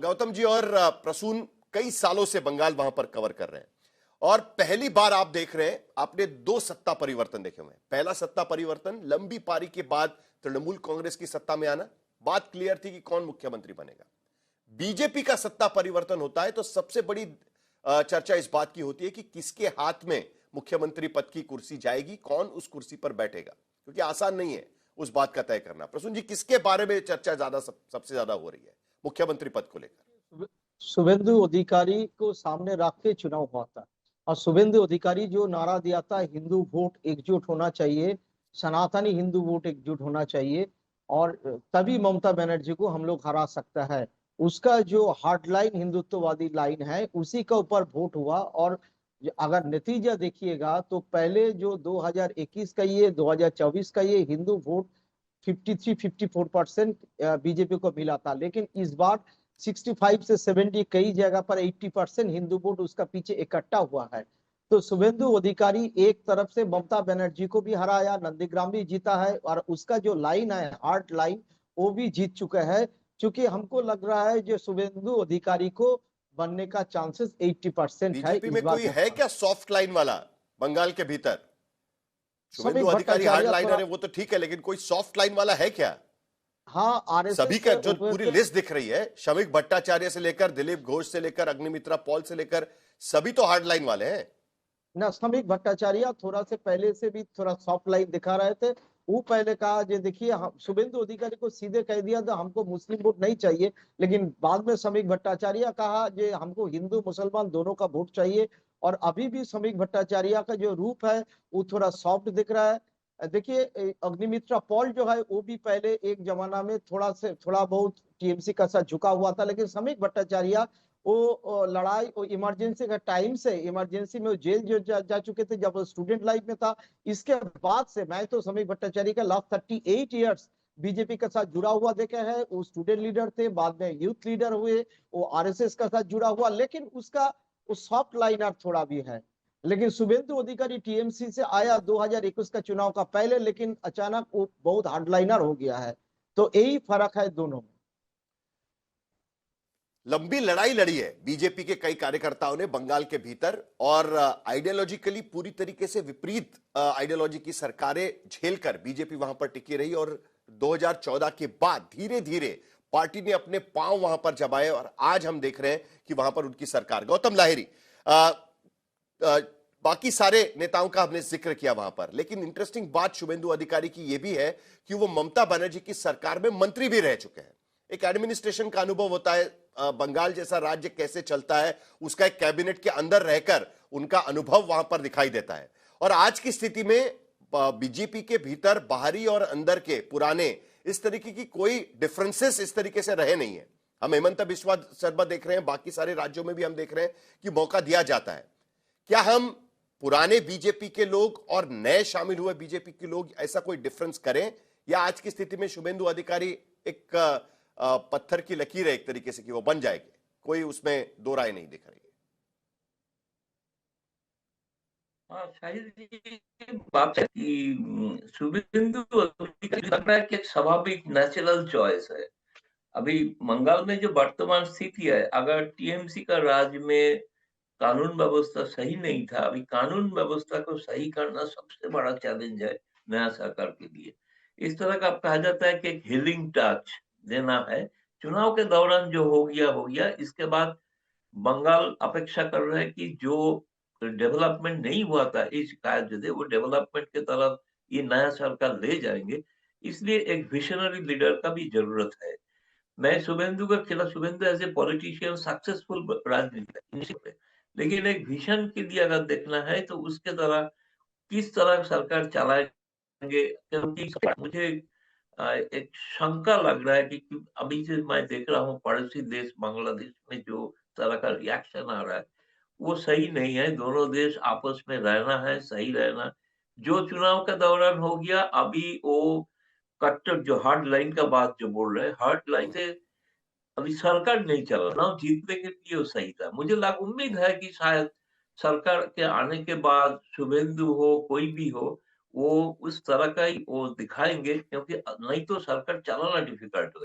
गौतम जी और प्रसून कई सालों से बंगाल वहां पर कवर कर रहे हैं और पहली बार आप देख रहे हैं, आपने दो सत्ता परिवर्तन देखे हुए हैं। पहला सत्ता परिवर्तन लंबी पारी के बाद तृणमूल कांग्रेस की सत्ता में आना, बात क्लियर थी कि कौन मुख्यमंत्री बनेगा। बीजेपी का सत्ता परिवर्तन होता है तो सबसे बड़ी चर्चा इस बात की होती है कि किसके हाथ में मुख्यमंत्री पद की कुर्सी जाएगी, कौन उस कुर्सी पर बैठेगा, क्योंकि आसान नहीं है उस बात का तय करना। प्रसून जी, किसके बारे में चर्चा सबसे ज्यादा हो रही है मुख्यमंत्री पद को लेकर? शुभेंदु अधिकारी को सामने रख के चुनाव हुआ था और शुभेंदु अधिकारी जो नारा दिया था, हिंदू वोट एकजुट होना चाहिए, सनातनी हिंदू वोट एकजुट होना चाहिए और तभी ममता बनर्जी को हम लोग हरा सकता है। उसका जो हार्ड लाइन हिंदुत्ववादी लाइन है उसी का ऊपर वोट हुआ। और अगर नतीजा देखिएगा तो पहले जो 2021 का ये 2024 का ये हिंदू वोट 53-54% बीजेपी को मिला था, लेकिन इस बार 65 से 70 कई जगह पर 80% हिंदू वोट उसका पीछे इकट्ठा हुआ है। तो शुभेंदु अधिकारी एक तरफ से ममता बनर्जी को भी हराया, नंदीग्राम भी जीता है और उसका जो लाइन है हार्ड लाइन वो भी जीत चुका है। क्योंकि हमको लग रहा है जो शुभेंदु अधिकारी को बनने का चांसेस 80% है बीजेपी इस में बार। कोई है क्या सॉफ्ट लाइन वाला बंगाल के भीतर? शुभेंदु समीक अधिकारी हार्ड भट्टाचार्य लाइनर थोड़ा, है वो तो ठीक है, लेकिन कोई सॉफ्ट लाइन वाला है क्या? हाँ सभी आरएसएस का से जो उभर पूरी के लिस्ट दिख रही है, शमीक भट्टाचार्य से लेकर दिलीप घोष से लेकर अग्निमित्रा पॉल से लेकर सभी तो हार्ड लाइन वाले हैं ना। समीक भट्टाचार्य थोड़ा से पहले से भी थोड़ा सॉफ्ट लाइन दिखा रहे थे। वो पहले कहा जो देखिए हम शुभेंदु अधिकारी को सीधे कह दिया था हमको मुस्लिम वोट नहीं चाहिए, लेकिन बाद में समीक भट्टाचार्य कहा जो हमको हिंदू मुसलमान दोनों का वोट चाहिए। और अभी भी समीक भट्टाचार्य का जो रूप है वो थोड़ा सॉफ्ट दिख रहा है। देखिए अग्निमित्रा पॉल जो है वो भी पहले एक जमाना में थोड़ा बहुत टीएमसी का साथ झुका हुआ था, लेकिन समीक भट्टाचार्य वो लड़ाई वो इमरजेंसी का टाइम से, इमरजेंसी में वो जेल जो जा चुके थे जब स्टूडेंट लाइफ में था। इसके बाद से मैं तो समीक भट्टाचार्य का लास्ट 38 ईयर्स बीजेपी के साथ जुड़ा हुआ देखे हैं। वो स्टूडेंट लीडर थे, बाद में यूथ लीडर हुए, वो आरएसएस का साथ जुड़ा हुआ, लेकिन उसका वो सॉफ्ट लाइनर थोड़ा भी है। लेकिन शुभेंदु अधिकारी टीएमसी से आया 2021 का चुनाव का पहले, लेकिन अचानक वो बहुत हार्ड लाइनर हो गया है। तो यही फर्क है दोनों में। लंबी लड़ाई लड़ी है बीजेपी के कई कार्यकर्ताओं ने बंगाल के भीतर, और आइडियोलॉजिकली पूरी तरीके से विपरीत आइडियोलॉजी की सरकारें झेलकर बीजेपी वहां पर टिकी रही। और 2014 के बाद धीरे धीरे पार्टी ने अपने पांव वहां पर जमाए और आज हम देख रहे हैं कि वहां पर उनकी सरकार। गौतम लाहिरी, बाकी सारे नेताओं का हमने जिक्र किया वहां पर, लेकिन इंटरेस्टिंग बात शुभेंदु अधिकारी की यह भी है कि वो ममता बनर्जी की सरकार में मंत्री भी रह चुके हैं। एक एडमिनिस्ट्रेशन का अनुभव होता है, बंगाल जैसा राज्य कैसे चलता है उसका एक कैबिनेट के अंदर रहकर उनका अनुभव वहां पर दिखाई देता है। और आज की स्थिति में बीजेपी के भीतर बाहरी और अंदर के पुराने इस तरीके की कोई डिफरेंसेस इस तरीके से रहे नहीं है। हम हेमंत बिस्वा शर्मा देख रहे हैं, बाकी सारे राज्यों में भी हम देख रहे हैं कि मौका दिया जाता है। क्या हम पुराने बीजेपी के लोग और नए शामिल हुए बीजेपी के लोग ऐसा कोई डिफरेंस करें, या आज की स्थिति में शुभेंदु अधिकारी एक पत्थर की लकीर है एक तरीके से कि वो बन जाएगी, कोई उसमें दो राय नहीं दिख रही है? हाँ, शायद ये बात है कि शुभेंदु अधिकारी लग रहा है कि एक स्वाभाविक नेचुरल चॉइस है। अभी बंगाल में जो वर्तमान स्थिति है, अगर टीएमसी का राज में कानून व्यवस्था सही नहीं था, अभी कानून व्यवस्था को सही करना सबसे बड़ा चैलेंज है नया सरकार के लिए। इस तरह का कहा जाता है कि एक हीलिंग टच देना है। चुनाव के दौरान जो हो गया, इसके बाद बंगाल अपेक्षा कर रहा है कि जो डेवलपमेंट नहीं हुआ था, ये शिकायत जो थे वो डेवलपमेंट की तरफ ये नया सरकार ले जाएंगे। इसलिए एक विजनरी लीडर का भी जरूरत है। मैं शुभेंदु के खिलाफ, Suvendu as a politician successful राजनीति है, लेकिन एक विजन के लिए अगर देखना है तो उसके तरह किस तरह सरकार चलाएंगे, क्योंकि मुझे एक शंका लग रहा है कि अभी से मैं देख रहा हूँ पड़ोसी देश बांग्लादेश में जो तरह का रिएक्शन आ रहा है वो सही नहीं है। दोनों देश आपस में रहना है, सही रहना। जो चुनाव का दौरान हो गया, अभी वो कट्टर जो हार्ड लाइन का बात जो बोल रहे हैं, हार्ड लाइन से अभी सरकार नहीं चल रहा, जीतने के लिए वो सही था। मुझे उम्मीद है कि शायद सरकार के आने के बाद शुभेंदु हो कोई भी हो, वो उस तरह का ही वो दिखाएंगे, क्योंकि नहीं तो सरकार चलाना डिफिकल्ट हो